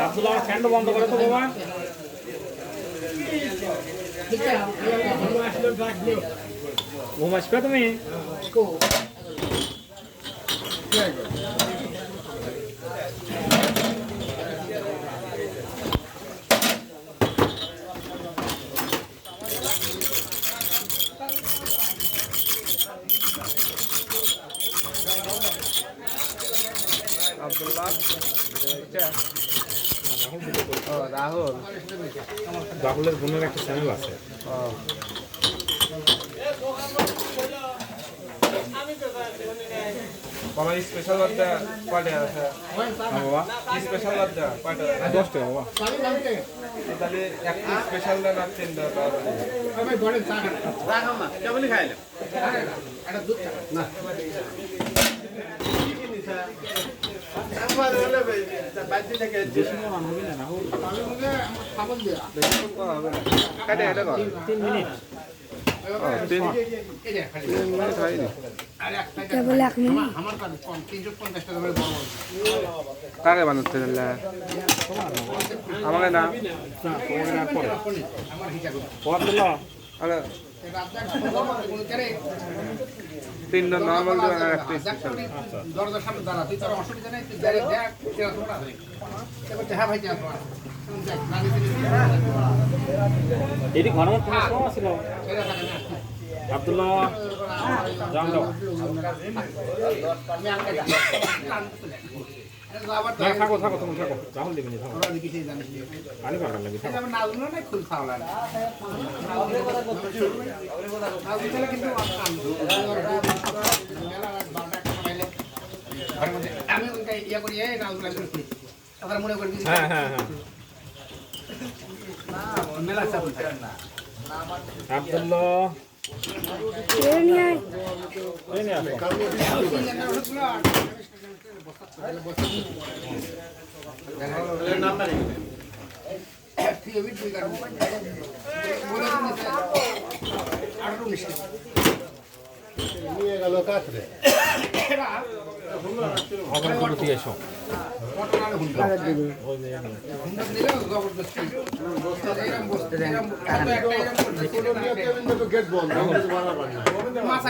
আব্দুল্লাহ ফ্যানটা বন্ধ করে তো বাবা। ঘুম আসবে তুমি? আব্দুল্লাহ রাহুল রাহুলের বোনের একটা চ্যানেল আছে। বাবা স্পেশাল লজ্জা কয়টা আছে বাবা স্পেশাল লজ্জা কয়টা 10 টাকা বাবা। তাহলে একটা স্পেশাল দেন আর তিনটা কাটে এটা কর 3 মিনিট। 3 মিনিট হয়নি কেবল 1 মিনিট। কাকে বানাতে দিলে আমাকে না আব্দুল্লাহ আরে তিনটা নর্মাল দেবেন আর একটা স্পেশাল দরজার সামনে দাঁড়া তুই তোর অসুবিধা নেই তুই দেখ হ্যাঁ ভাই এটি ঘন মত সময় ছিল। আব্দুল্লাহ যান যাও। না থাকো থাকো তুমি থাকো। রাহুল দিবেন থাকো। পানি পাকার লাগবে থাকো। আমি ইয়া করি মনে করি হ্যাঁ হ্যাঁ হ্যাঁ মেলা আব্দুল্লাহ এই নিয়ে আয়। এই নিয়ে আসো। ওখানে তুমি দিয়ে এসো। মাছ